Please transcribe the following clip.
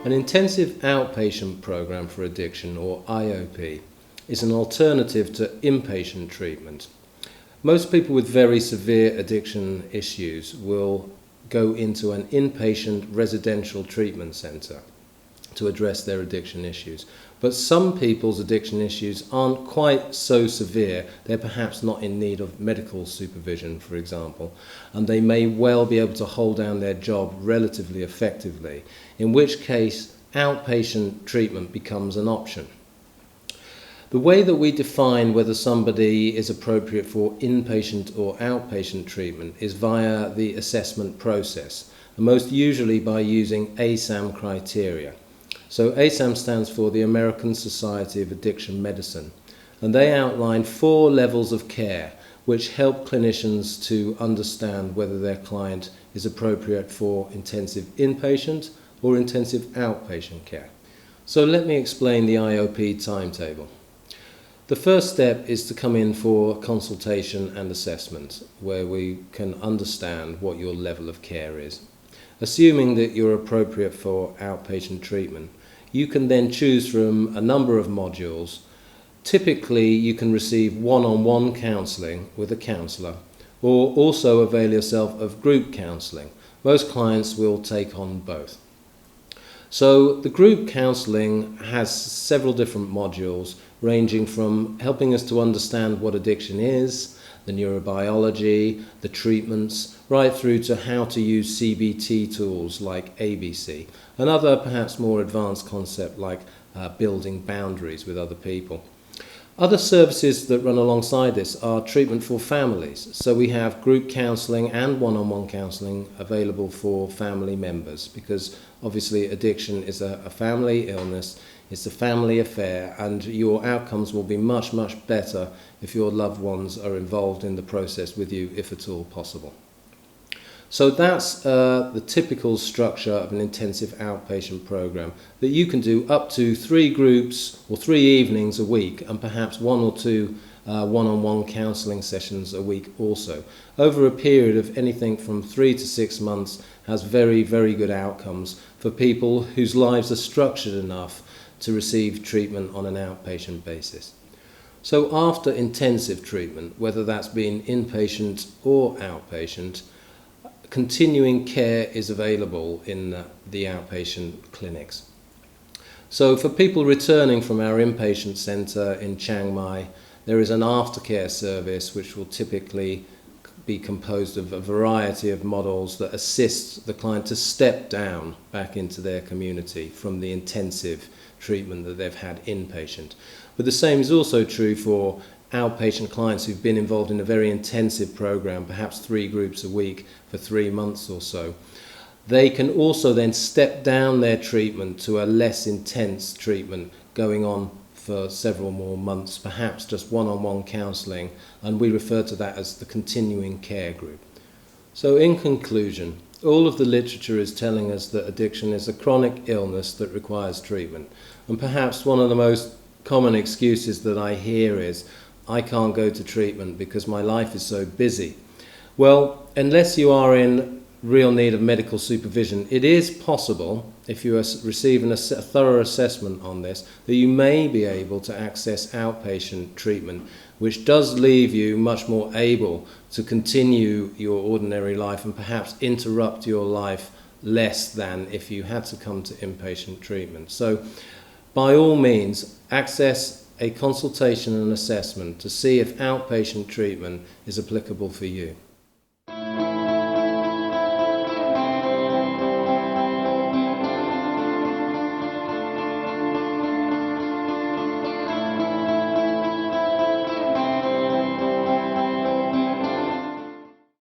An intensive outpatient program for addiction, or IOP, is an alternative to inpatient treatment. Most people with very severe addiction issues will go into an inpatient residential treatment centre to address their addiction issues. But some people's addiction issues aren't quite so severe. They're perhaps not in need of medical supervision, for example, and they may well be able to hold down their job relatively effectively, in which case outpatient treatment becomes an option. The way that we define whether somebody is appropriate for inpatient or outpatient treatment is via the assessment process, and most usually by using ASAM criteria. So ASAM stands for the American Society of Addiction Medicine, and they outline 4 levels of care which help clinicians to understand whether their client is appropriate for intensive inpatient or intensive outpatient care. So let me explain the IOP timetable. The first step is to come in for consultation and assessment, where we can understand what your level of care is. Assuming that you're appropriate for outpatient treatment, you can then choose from a number of modules. Typically, you can receive one-on-one counselling with a counsellor, or also avail yourself of group counselling. Most clients will take on both. So the group counselling has several different modules, ranging from helping us to understand what addiction is, the neurobiology, the treatments, right through to how to use CBT tools like ABC, and other perhaps more advanced concepts like building boundaries with other people. Other services that run alongside this are treatment for families. So we have group counselling and one-on-one counselling available for family members, because obviously addiction is a family illness, it's a family affair, and your outcomes will be much, much better if your loved ones are involved in the process with you, if at all possible. So that's the typical structure of an intensive outpatient program, that you can do up to 3 groups or 3 evenings a week, and perhaps 1 or 2 one-on-one counselling sessions a week also. Over a period of anything from 3 to 6 months has very, very good outcomes for people whose lives are structured enough to receive treatment on an outpatient basis. So after intensive treatment, whether that's been inpatient or outpatient, continuing care is available in the outpatient clinics. So for people returning from our inpatient centre in Chiang, there is an aftercare service which will typically be composed of a variety of models that assist the client to step down back into their community from the intensive treatment that they've had inpatient. But the same is also true for outpatient clients who've been involved in a very intensive program, perhaps 3 groups a week for 3 months or so. They can also then step down their treatment to a less intense treatment going on for several more months, perhaps just one-on-one counselling, and we refer to that as the continuing care group. So in conclusion, all of the literature is telling us that addiction is a chronic illness that requires treatment. And perhaps one of the most common excuses that I hear is, I can't go to treatment because my life is so busy. Well, unless you are in real need of medical supervision, it is possible, if you are receiving a thorough assessment on this, that you may be able to access outpatient treatment, which does leave you much more able to continue your ordinary life and perhaps interrupt your life less than if you had to come to inpatient treatment. So by all means, access a consultation and assessment to see if outpatient treatment is applicable for you.